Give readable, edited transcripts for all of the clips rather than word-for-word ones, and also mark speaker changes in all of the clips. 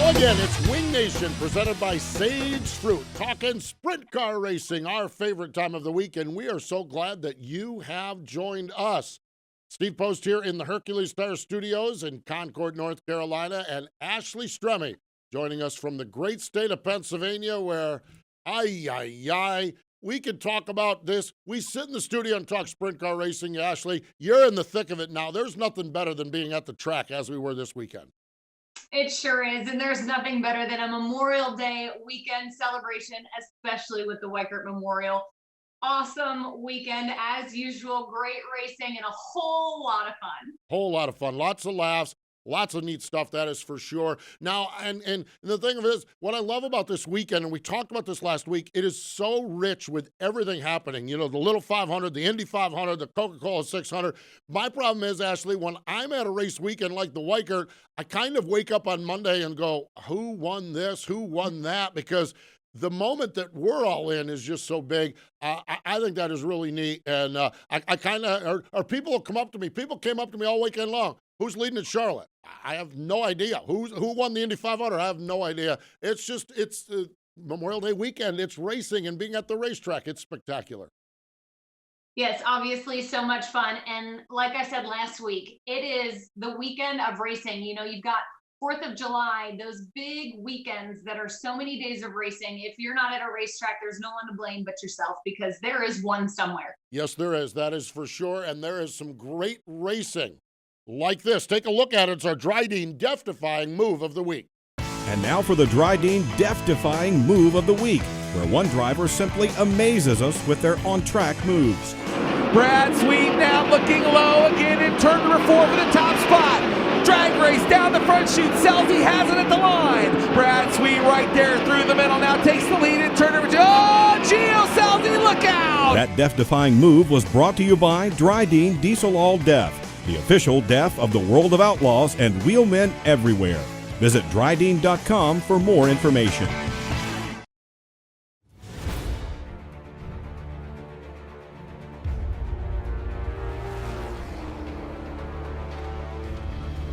Speaker 1: Well, again, it's Wing Nation presented by Sage Fruit, talking sprint car racing, our favorite time of the week, and we are so glad that you have joined us. Steve Post here in the Hercules Tires studios in Concord, North Carolina, and Ashley Stremme joining us from the great state of Pennsylvania where, we can talk about this. We sit in the studio and talk sprint car racing. Ashley, you're in the thick of it now. There's nothing better than being at the track as we were this weekend.
Speaker 2: It sure is, and there's nothing better than a Memorial Day weekend celebration, especially with the Weikert Memorial. Awesome weekend, as usual, great racing, and a whole lot of fun.
Speaker 1: Whole lot of fun, lots of laughs, lots of neat stuff, that is for sure. Now, and the thing of it is, what I love about this weekend, and we talked about this last week, it is so rich with everything happening. You know, the Little 500, the Indy 500, the Coca-Cola 600. My problem is, Ashley, when I'm at a race weekend like the Weikert, I kind of wake up on Monday and go, who won this? Who won that? Because the moment that we're all in is just so big. I think that is really neat. And I kind of, or people will come up to me. People came up to me all weekend long. Who's leading at Charlotte? I have no idea. Who won the Indy 500? I have no idea. It's Memorial Day weekend. It's racing and being at the racetrack. It's spectacular.
Speaker 2: Yes, obviously so much fun. And like I said last week, it is the weekend of racing. You know, you've got 4th of July, those big weekends that are so many days of racing. If you're not at a racetrack, there's no one to blame but yourself because there is one somewhere.
Speaker 1: Yes, there is. That is for sure. And there is some great racing like this. Take a look at it. It's our Dryden death-defying move of the week.
Speaker 3: And now for the Dryden death-defying move of the week, where one driver simply amazes us with their on-track moves.
Speaker 4: Brad Sweet now looking low again in turn number 4 for the top spot. Drag race down the front chute. Selzy has it at the line. Brad Sweet right there through the middle now takes the lead in turn number 2. Oh, Gio Selzy, look out!
Speaker 3: That death-defying move was brought to you by Dryden Diesel All Death, the official death of the World of Outlaws and wheelmen everywhere. Visit Dryden.com for more information.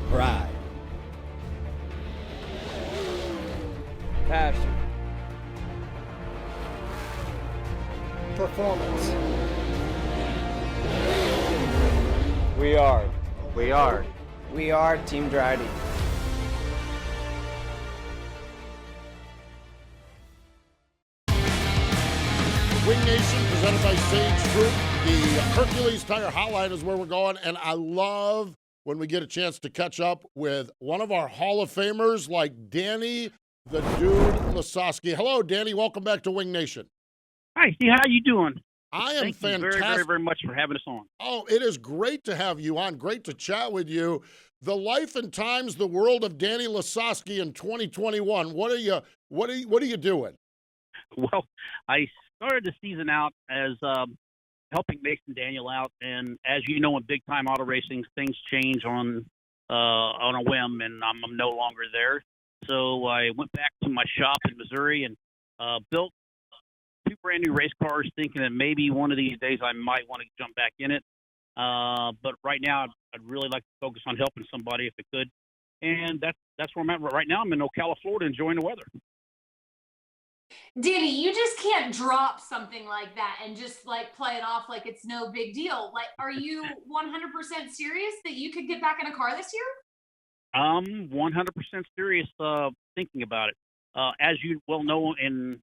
Speaker 5: Pride. Passion. Performance. We are Team Dryden.
Speaker 1: Wing Nation presented by Sage Fruit. The Hercules Tire Hotline is where we're going, and I love when we get a chance to catch up with one of our Hall of Famers like Danny the Dude Lasoski. Hello, Danny. Welcome back to Wing Nation.
Speaker 6: Hi, Steve. How you doing?
Speaker 1: I am
Speaker 6: Thank
Speaker 1: fantastic.
Speaker 6: you very, very, very much for having us on.
Speaker 1: Oh, it is great to have you on. Great to chat with you. The life and times, the world of Danny Lasoski in 2021. What are you doing?
Speaker 6: Well, I started the season out as helping Mason Daniel out, and as you know, in big-time auto racing, things change on a whim, and I'm no longer there. So I went back to my shop in Missouri and built 2 brand new race cars, thinking that maybe one of these days I might want to jump back in it. But right now, I'd really like to focus on helping somebody if I could, and that's where I'm at right now. I'm in Ocala, Florida, enjoying the weather.
Speaker 2: Danny, you just can't drop something like that and just like play it off like it's no big deal. Like, are you 100% serious that you could get back in a car this year?
Speaker 6: I'm 100% serious thinking about it. As you well know, in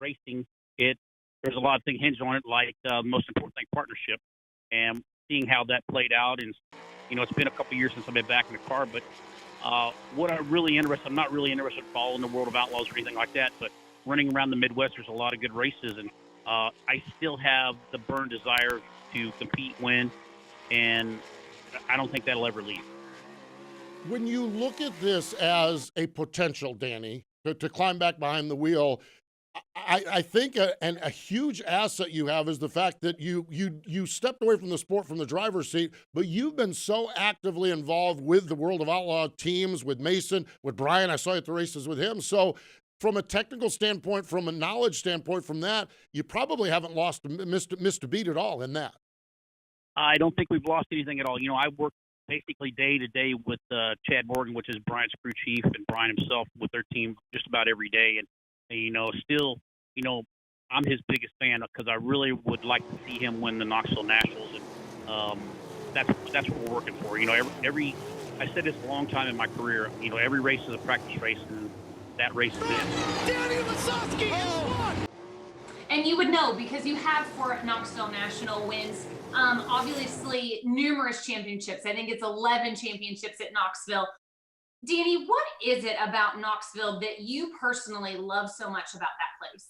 Speaker 6: racing, there's a lot of things hinged on it, like most important thing, partnership, and seeing how that played out. And you know, it's been a couple of years since I've been back in the car, but what I'm not really interested in following the World of Outlaws or anything like that, but running around the Midwest, there's a lot of good races, and I still have the burn desire to compete, win, and I don't think that'll ever leave.
Speaker 1: When you look at this as a potential, Danny, to climb back behind the wheel, I think a huge asset you have is the fact that you stepped away from the sport from the driver's seat, but you've been so actively involved with the World of Outlaw teams, with Mason, with Brian. I saw you at the races with him. So from a technical standpoint, from a knowledge standpoint, from that, you probably haven't missed a beat at all in that.
Speaker 6: I don't think we've lost anything at all. You know, I worked basically day to day with Chad Morgan, which is Brian's crew chief, and Brian himself with their team just about every day. And still, I'm his biggest fan because I really would like to see him win the Knoxville Nationals, and that's what we're working for. Every I said this a long time in my career. Every race is a practice race, and that race is it.
Speaker 4: Danny Lasoski has won.
Speaker 2: And you would know because you have 4 Knoxville National wins. Obviously, numerous championships. I think it's 11 championships at Knoxville. Danny, what is it about Knoxville that you personally love so much about that place?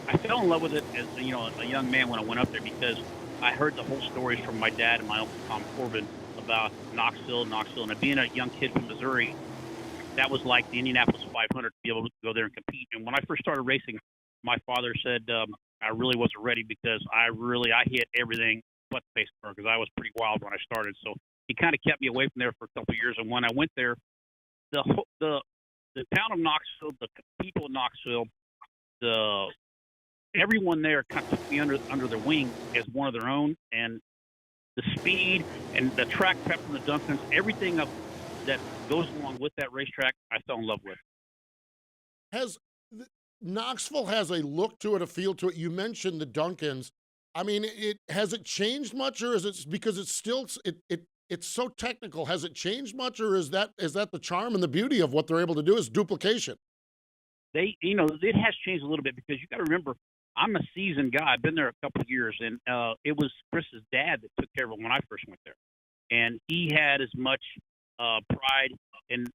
Speaker 6: I fell in love with it as a young man when I went up there because I heard the whole stories from my dad and my uncle Tom Corbin about Knoxville, and being a young kid from Missouri, that was like the Indianapolis 500 to be able to go there and compete. And when I first started racing, my father said I really wasn't ready because I hit everything but the pace car because I was pretty wild when I started. So he kind of kept me away from there for a couple of years. And when I went there, the town of Knoxville, the people of Knoxville, everyone there kind of took me under their wing as one of their own, and the speed and the track prep from the Duncans, everything that goes along with that racetrack, I fell in love with.
Speaker 1: Knoxville has a look to it, a feel to it. You mentioned the Duncans. I mean, has it changed much, or is it because it's still it's so technical? Has it changed much, or is that the charm and the beauty of what they're able to do is duplication?
Speaker 6: It has changed a little bit because you got to remember, I'm a seasoned guy. I've been there a couple of years, and it was Chris's dad that took care of it when I first went there, and he had as much pride in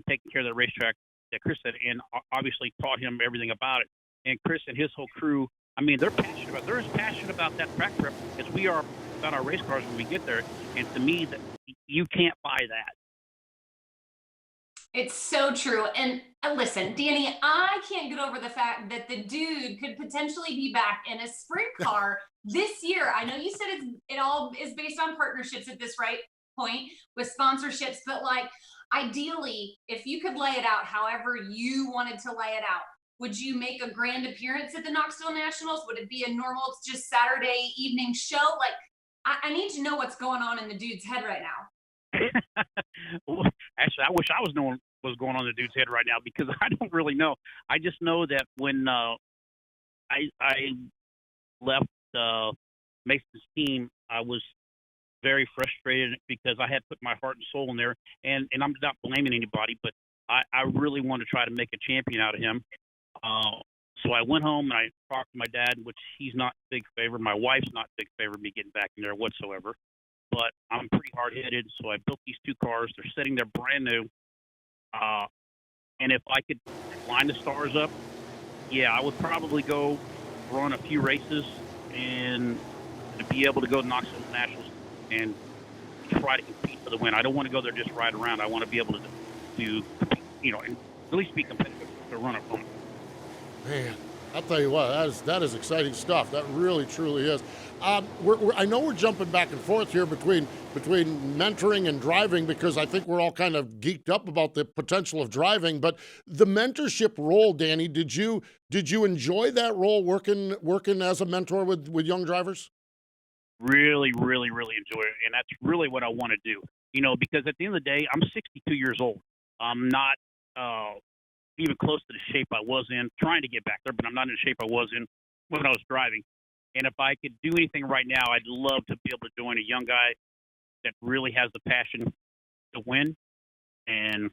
Speaker 6: taking care of the racetrack that Chris had, and obviously taught him everything about it. And Chris and his whole crew, I mean, they're as passionate about that track prep as we are about our race cars when we get there. And to me, that you can't buy that.
Speaker 2: It's so true. And listen, Danny, I can't get over the fact that the dude could potentially be back in a sprint car this year. I know you said it all is based on partnerships at this point with sponsorships, but ideally, if you could lay it out however you wanted to lay it out, would you make a grand appearance at the Knoxville Nationals? Would it be a normal just Saturday evening show? I need to know what's going on in the dude's head right now.
Speaker 6: Well, actually, I wish I was knowing what's going on in the dude's head right now because I don't really know. I just know that when I left Mason's team, I was very frustrated because I had put my heart and soul in there, and I'm not blaming anybody, but I really want to try to make a champion out of him. So I went home and I talked to my dad, which he's not a big favor. My wife's not a big favor of me getting back in there whatsoever. But I'm pretty hard-headed, so I built these 2 cars. They're sitting there brand new. And if I could line the stars up, yeah, I would probably go run a few races and to be able to go to Knoxville Nationals and try to compete for the win. I don't want to go there just ride around. I want to be able to compete, and at least be competitive to run a fun.
Speaker 1: Man, I'll tell you what, that is exciting stuff. That really, truly is. I know we're jumping back and forth here between mentoring and driving because I think we're all kind of geeked up about the potential of driving. But the mentorship role, Danny, did you enjoy that role working as a mentor with young drivers?
Speaker 6: Really, really, really enjoy it, and that's really what I want to do. Because at the end of the day, I'm 62 years old. I'm not even close to the shape I was in, trying to get back there, but I'm not in the shape I was in when I was driving. And if I could do anything right now, I'd love to be able to join a young guy that really has the passion to win. And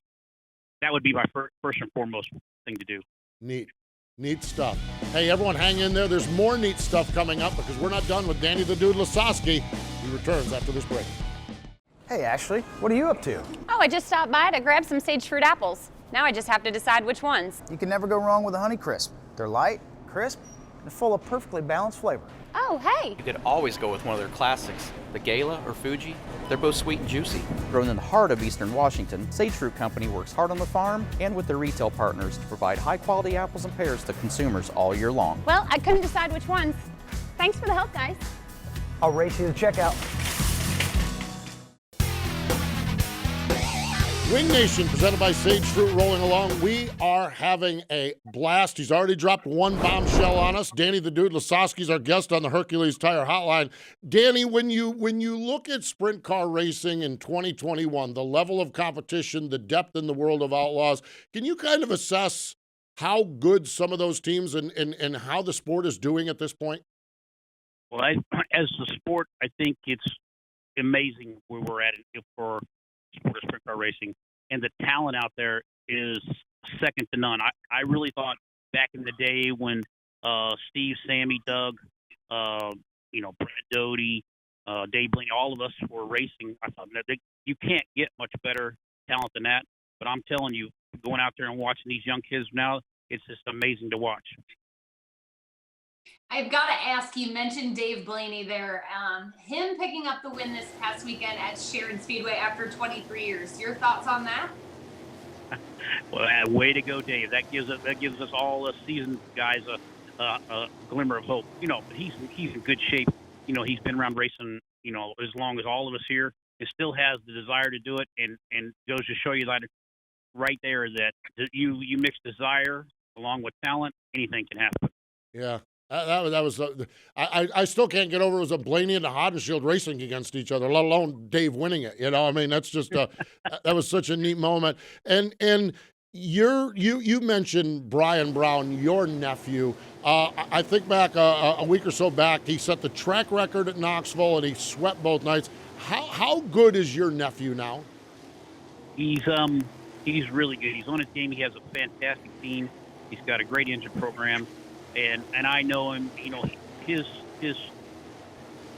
Speaker 6: that would be my first and foremost thing to do.
Speaker 1: Neat stuff. Hey, everyone hang in there. There's more neat stuff coming up because we're not done with Danny the Dude Lasoski. He returns after this break.
Speaker 5: Hey, Ashley, what are you up to?
Speaker 7: Oh, I just stopped by to grab some sage fruit apples. Now I just have to decide which ones.
Speaker 5: You can never go wrong with a Honeycrisp. They're light, crisp, and full of perfectly balanced flavor.
Speaker 7: Oh, hey.
Speaker 8: You could always go with one of their classics, the Gala or Fuji. They're both sweet and juicy.
Speaker 5: Grown in the heart of Eastern Washington, Sage Fruit Company works hard on the farm and with their retail partners to provide high-quality apples and pears to consumers all year long.
Speaker 7: Well, I couldn't decide which ones. Thanks for the help, guys.
Speaker 5: I'll race you to checkout.
Speaker 1: Wing Nation, presented by Sage Fruit, rolling along. We are having a blast. He's already dropped one bombshell on us. Danny the Dude Lasoski is our guest on the Hercules Tire Hotline. Danny, when you look at sprint car racing in 2021, the level of competition, the depth in the world of outlaws, can you kind of assess how good some of those teams and how the sport is doing at this point?
Speaker 6: Well, as a sport, I think it's amazing where we're at for sport of sprint car racing, and the talent out there is second to none. I really thought back in the day when Steve, Sammy, Doug, Brad Doty, Dave Blaney, all of us were racing, I thought you can't get much better talent than that. But I'm telling you, going out there and watching these young kids now, it's just amazing to watch.
Speaker 2: I've got to ask, you mentioned Dave Blaney there. Him picking up the win this past weekend at Sharon Speedway after 23 years. Your thoughts on that?
Speaker 6: Well, way to go, Dave. That gives us all us seasoned guys a glimmer of hope. He's in good shape. He's been around racing, as long as all of us here, and still has the desire to do it. And goes to show you that right there that you mix desire along with talent, anything can happen.
Speaker 1: Yeah. That was I still can't get over it was a Blaney and a Hodenshield racing against each other, let alone Dave winning it. That's just that was such a neat moment. And you mentioned Brian Brown, your nephew. I think back a week or so back, he set the track record at Knoxville and he swept both nights. How good is your nephew now?
Speaker 6: He's really good. He's on his game. He has a fantastic team. He's got a great engine program. And I know him, his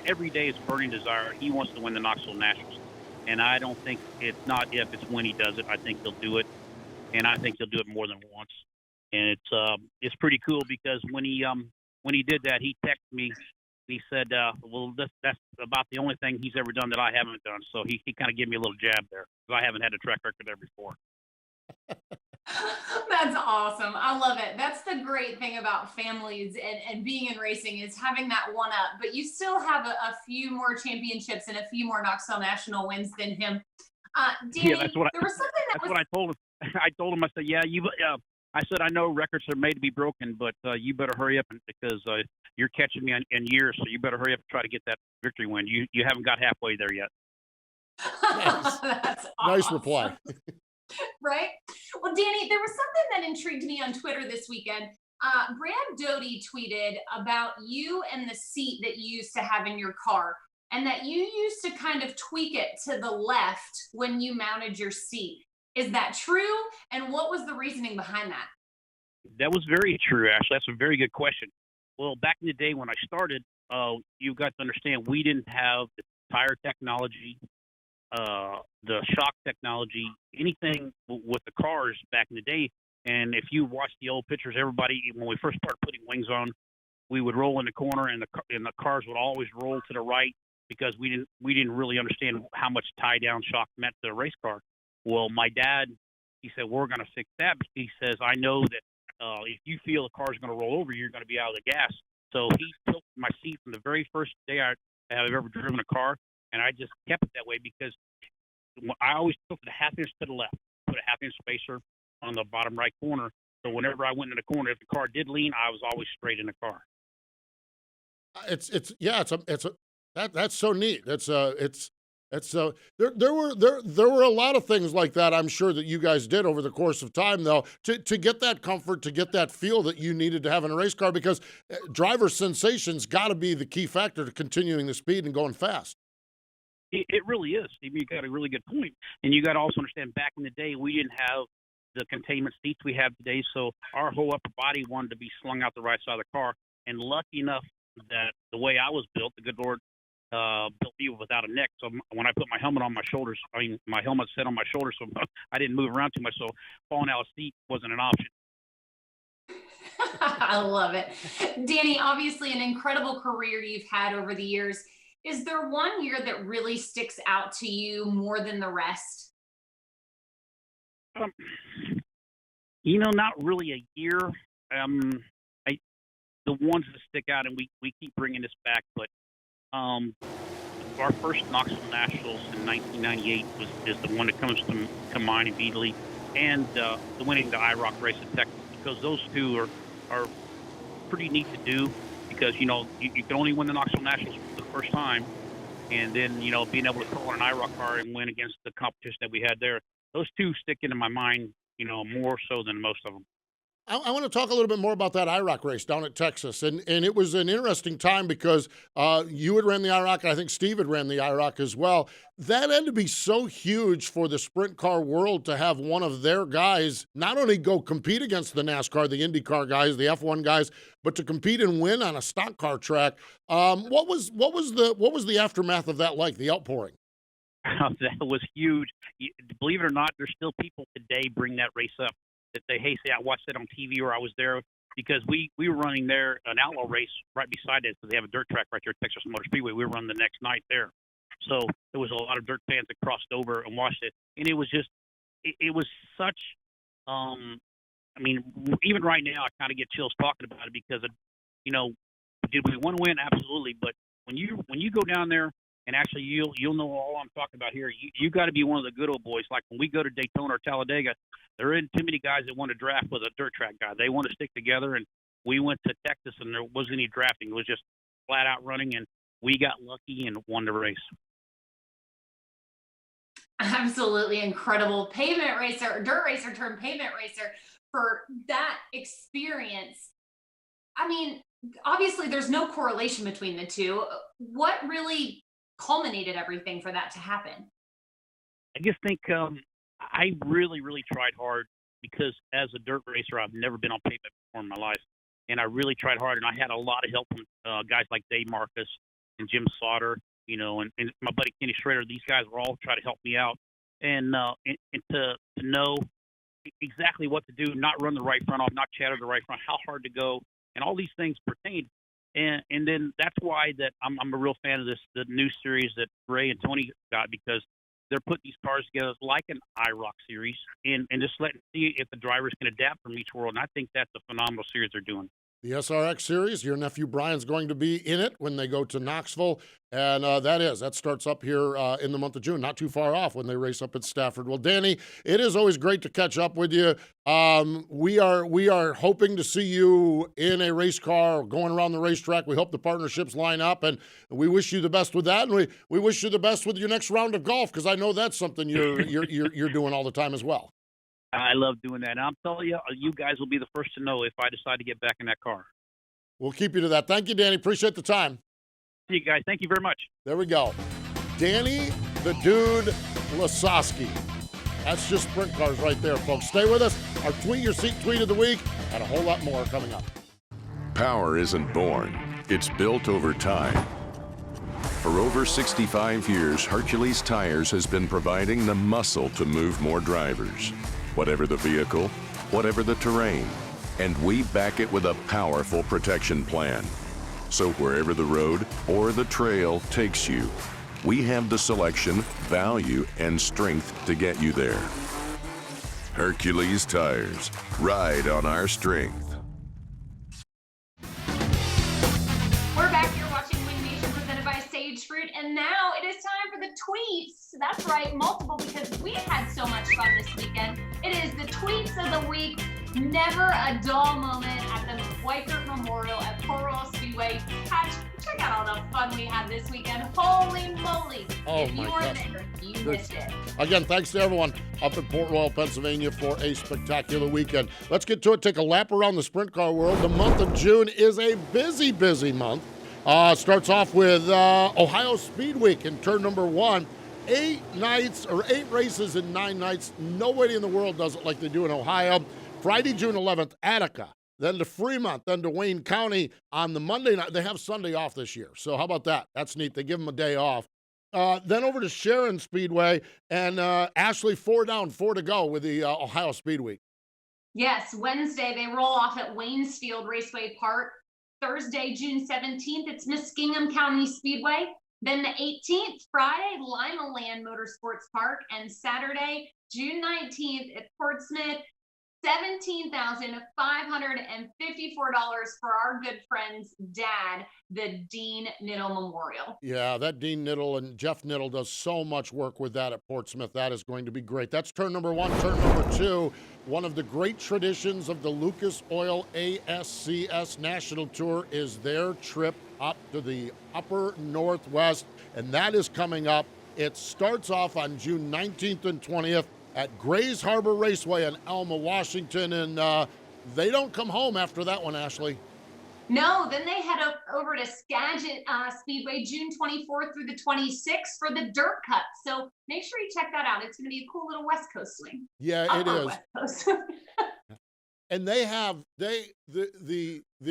Speaker 6: every day is burning desire. He wants to win the Knoxville Nationals. And I don't think it's not if, it's when he does it. I think he'll do it. And I think he'll do it more than once. And it's pretty cool because when he did that, he texted me. He said, that's about the only thing he's ever done that I haven't done. So he kind of gave me a little jab there because I haven't had a track record there before.
Speaker 2: That's awesome. I love it. That's the great thing about families and being in racing is having that one up, but you still have a few more championships and a few more Knoxville National wins than him. Danny,
Speaker 6: yeah, that's what I told him. I told him, I said, I said, I know records are made to be broken, but you better hurry up because you're catching me in years, so you better hurry up and try to get that victory win. You haven't got halfway there yet.
Speaker 1: Nice.
Speaker 2: That's awesome.
Speaker 1: Nice reply.
Speaker 2: Right? Well, Danny, there was something that intrigued me on Twitter this weekend. Brad Doty tweeted about you and the seat that you used to have in your car, and that you used to kind of tweak it to the left when you mounted your seat. Is that true? And what was the reasoning behind that?
Speaker 6: That was very true, Ashley. That's a very good question. Well, back in the day when I started, you got to understand we didn't have the tire technology, the shock technology, anything with the cars back in the day. And if you watch the old pictures, everybody, when we first started putting wings on, we would roll in the corner and the cars would always roll to the right because we didn't really understand how much tie down shock meant to a race car. Well, my dad, he said, we're going to fix that. He says, I know that if you feel the car's going to roll over, you're going to be out of the gas. So he tilted my seat from the very first day I have ever driven a car, and I just kept it that way because I always tilted a half inch to the left, put a half inch spacer on the bottom right corner. So whenever I went in the corner, if the car did lean, I was always straight in the car.
Speaker 1: That's so neat. There were a lot of things like that, I'm sure, that you guys did over the course of time, though, to get that comfort, to get that feel that you needed to have in a race car, because driver sensation's got to be the key factor to continuing the speed and going fast.
Speaker 6: It really is. You got a really good point. And you got to also understand, back in the day, we didn't have the containment seats we have today, so our whole upper body wanted to be slung out the right side of the car. And lucky enough that the way I was built, the good Lord built me without a neck. So when I put my helmet on my shoulders, my helmet set on my shoulders, so I didn't move around too much. So falling out of the seat wasn't an option.
Speaker 2: I love it. Danny, obviously an incredible career you've had over the years. Is there one year that really sticks out to you more than the rest?
Speaker 6: Not really a year. The ones that stick out, and we keep bringing this back, but our first Knoxville Nationals in 1998 is the one that comes to mind immediately, and the winning the IROC race in Texas, because those two are pretty neat to do, because you can only win the Knoxville Nationals for the first time, and then being able to throw on an IROC car and win against the competition that we had there. Those two stick into my mind, more so than most of them.
Speaker 1: I want to talk a little bit more about that IROC race down at Texas. And it was an interesting time because you had ran the IROC, and I think Steve had ran the IROC as well. That had to be so huge for the sprint car world to have one of their guys not only go compete against the NASCAR, the IndyCar guys, the F1 guys, but to compete and win on a stock car track. What was the aftermath of that like, the outpouring?
Speaker 6: That was huge. Believe it or not, there's still people today bring that race up. That they say I watched it on TV or I was there, because we were running there an outlaw race right beside it, because they have a dirt track right there at Texas Motor Speedway. We were running the next night there, so there was a lot of dirt fans that crossed over and watched it, and it was just it was such. I mean, even right now I kind of get chills talking about it, because did we want to win? Absolutely, but when you go down there. And actually, you'll know all I'm talking about here. You got to be one of the good old boys. Like when we go to Daytona or Talladega, there aren't too many guys that want to draft with a dirt track guy. They want to stick together. And we went to Texas, and there wasn't any drafting. It was just flat out running, and we got lucky and won the race.
Speaker 2: Absolutely incredible. Pavement racer, dirt racer turned pavement racer, for that experience. I mean, obviously, there's no correlation between the two. What really culminated everything for that to happen?
Speaker 6: I just think I really, really tried hard, because as a dirt racer, I've never been on pavement before in my life. And I really tried hard, and I had a lot of help from guys like Dave Marcus and Jim Sauter, and my buddy Kenny Schrader. These guys were all trying to help me out, and to know exactly what to do, not run the right front off, not chatter the right front, how hard to go, and all these things pertained. And then that's why that I'm a real fan of the new series that Ray and Tony got, because they're putting these cars together like an IROC series, and just letting see if the drivers can adapt from each world. And I think that's a phenomenal series they're doing.
Speaker 1: The SRX series, your nephew Brian's going to be in it when they go to Knoxville. And that starts up here in the month of June, not too far off when they race up at Stafford. Well, Danny, it is always great to catch up with you. We are hoping to see you in a race car going around the racetrack. We hope the partnerships line up, and we wish you the best with that. And we wish you the best with your next round of golf, because I know that's something you're doing all the time as well.
Speaker 6: I love doing that. And I'm telling you, you guys will be the first to know if I decide to get back in that car.
Speaker 1: We'll keep you to that. Thank you, Danny. Appreciate the time.
Speaker 6: See you guys. Thank you very much.
Speaker 1: There we go. Danny the Dude Lasoski. That's just sprint cars right there, folks. Stay with us. Our Tweet Your Seat Tweet of the Week, and a whole lot more coming up.
Speaker 9: Power isn't born. It's built over time. For over 65 years, Hercules Tires has been providing the muscle to move more drivers. Whatever the vehicle, whatever the terrain, and we back it with a powerful protection plan. So wherever the road or the trail takes you, we have the selection, value, and strength to get you there. Hercules Tires. Ride on our strength.
Speaker 2: We're back here watching Wing Nation presented by Sage Fruit, and now it is time for the tweets. That's right, multiple, because we had so much fun this weekend. It is the tweets of the week. Never a dull moment at the Weichert Memorial at Port Royal Speedway. Check out all the fun we had this weekend. Holy moly.
Speaker 1: Oh,
Speaker 2: if you
Speaker 1: my
Speaker 2: weren't
Speaker 1: gosh.
Speaker 2: there, you missed it.
Speaker 1: Again, thanks to everyone up in Port Royal, Pennsylvania for a spectacular weekend. Let's get to it. Take a lap around the sprint car world. The month of June is a busy, busy month. Starts off with Ohio Speed Week in turn number 1. 8 races in 9 nights. Nobody in the world does it like they do in Ohio. Friday, June 11th, Attica, then to Fremont, then to Wayne County on the Monday night. They have Sunday off this year, so how about that? That's neat. They give them a day off. Then over to Sharon Speedway, and Ashley, 4 down, 4 to go with the Ohio Speed Week.
Speaker 2: Yes, Wednesday they roll off at Waynesfield Raceway Park. Thursday, June 17th, it's Muskingum County Speedway. Then the 18th, Friday, Lima Land Motorsports Park. And Saturday, June 19th at Portsmouth $17,554 for our good friend's dad, the Dean Niddle Memorial.
Speaker 1: Yeah, that Dean Niddle and Jeff Niddle does so much work with that at Portsmouth. That is going to be great. That's turn number one. Turn number two, one of the great traditions of the Lucas Oil ASCS National Tour is their trip up to the upper Northwest, and that is coming up. It starts off on June 19th and 20th at Grays Harbor Raceway in Elma, Washington, and they don't come home after that one, Ashley.
Speaker 2: No, then they head over to Skagit Speedway June 24th through the 26th for the Dirt Cut. So make sure you check that out. It's going to be a cool little West Coast swing.
Speaker 1: Yeah, it is.
Speaker 2: West Coast.
Speaker 1: And they have the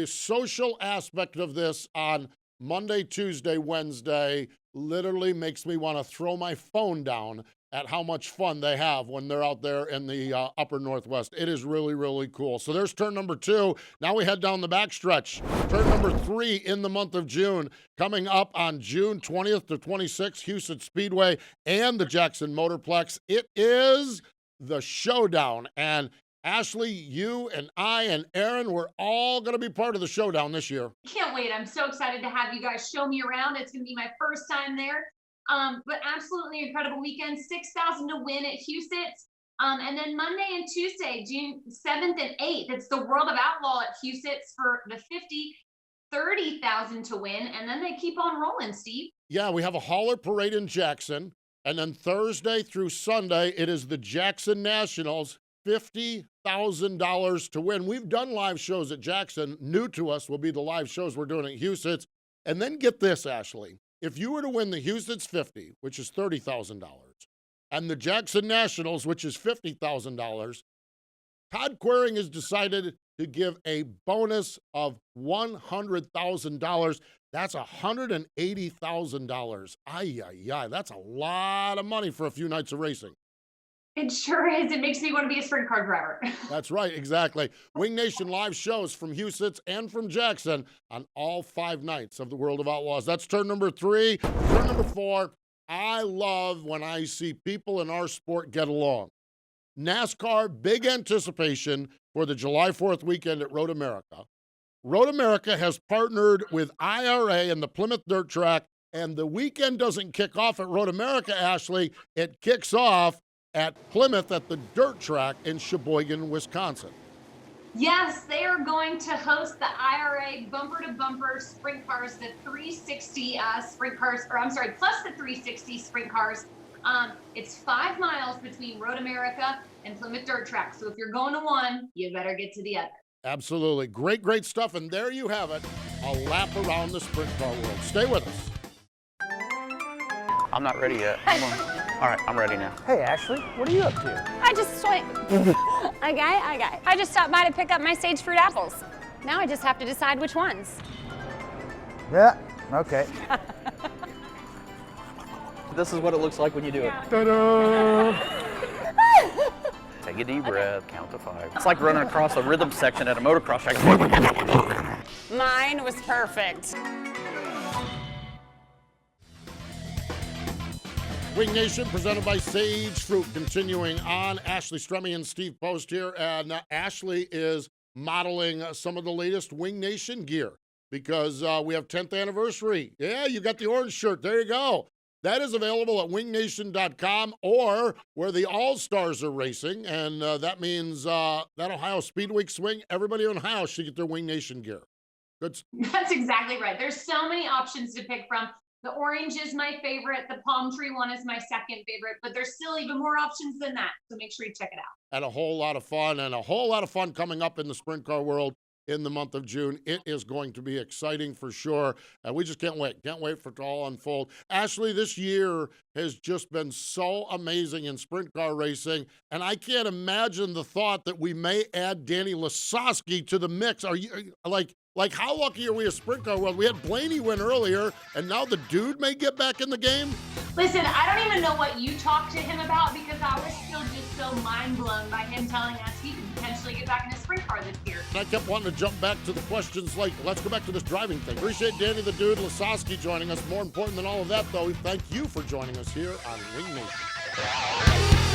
Speaker 1: social aspect of this on Monday, Tuesday, Wednesday literally makes me want to throw my phone down at how much fun they have when they're out there in the upper Northwest. It is really, really cool. So there's turn number two. Now we head down the backstretch. Turn number three in the month of June, coming up on June 20th to 26th, Houston Speedway and the Jackson Motorplex. It is the showdown. And Ashley, you and I and Aaron, we're all going to be part of the showdown this year.
Speaker 2: Can't wait. I'm so excited to have you guys show me around. It's going to be my first time there. But absolutely incredible weekend. 6,000 to win at Huset's. And then Monday and Tuesday, June 7th and 8th, it's the World of Outlaw at Huset's for the 50, 30,000 to win. And then they keep on rolling, Steve.
Speaker 1: Yeah, we have a hauler parade in Jackson. And then Thursday through Sunday, it is the Jackson Nationals, $50,000 to win. We've done live shows at Jackson. New to us will be the live shows we're doing at Huset's. And then get this, Ashley. If you were to win the Huset's 50, which is $30,000, and the Jackson Nationals, which is $50,000, Todd Queering has decided to give a bonus of $100,000. That's $180,000. Ay, that's a lot of money for a few nights of racing.
Speaker 2: It sure is. It makes me want to be a sprint car driver.
Speaker 1: That's right, exactly. Wing Nation live shows from Huset's and from Jackson on all 5 nights of the World of Outlaws. That's turn number 3. Turn number 4, I love when I see people in our sport get along. NASCAR, big anticipation for the July 4th weekend at Road America. Road America has partnered with IRA and the Plymouth Dirt Track, and the weekend doesn't kick off at Road America, Ashley. It kicks off at Plymouth at the Dirt Track in Sheboygan, Wisconsin.
Speaker 2: Yes, they are going to host the IRA bumper-to-bumper sprint cars, the 360 sprint cars, plus the 360 sprint cars. It's 5 miles between Road America and Plymouth Dirt Track. So if you're going to one, you better get to the other.
Speaker 1: Absolutely. Great stuff. And there you have it, a lap around the sprint car world. Stay with us.
Speaker 5: I'm not ready yet. All right, I'm ready now.
Speaker 10: Hey, Ashley, what are you up to?
Speaker 7: I just swing. I just stopped by to pick up my sage fruit apples. Now I just have to decide which ones.
Speaker 10: Yeah, okay.
Speaker 5: This is what it looks like when you do it.
Speaker 10: Ta-da!
Speaker 5: Take a deep breath, count to 5. It's like running across a rhythm section at a motocross track.
Speaker 7: Mine was perfect.
Speaker 1: Wing Nation presented by Sage Fruit. Continuing on, Ashley Stremme and Steve Post here. And Ashley is modeling some of the latest Wing Nation gear because we have 10th anniversary. Yeah, you got the orange shirt. There you go. That is available at wingnation.com or where the All-Stars are racing. And that means that Ohio Speed Week swing, everybody in Ohio should get their Wing Nation gear. Good.
Speaker 2: That's exactly right. There's so many options to pick from. The orange is my favorite. The palm tree one is my second favorite, but there's still even more options than that. So make sure you check it out.
Speaker 1: And a whole lot of fun, and a whole lot of fun coming up in the sprint car world in the month of June. It is going to be exciting for sure. And we just can't wait. Can't wait for it to all unfold. Ashley, this year has just been so amazing in sprint car racing. And I can't imagine the thought that we may add Danny Lasoski to the mix. Are you like how lucky are we as sprint car world? We had Blaney win earlier, and now the dude may get back in the game?
Speaker 2: Listen, I don't even know what you talked to him about because I was still just so mind blown by him telling us he could potentially get back in a sprint car this year.
Speaker 1: And I kept wanting to jump back to the questions like, let's go back to this driving thing. Appreciate Danny the Dude Lasoski joining us. More important than all of that, though, thank you for joining us here on Wing Nation.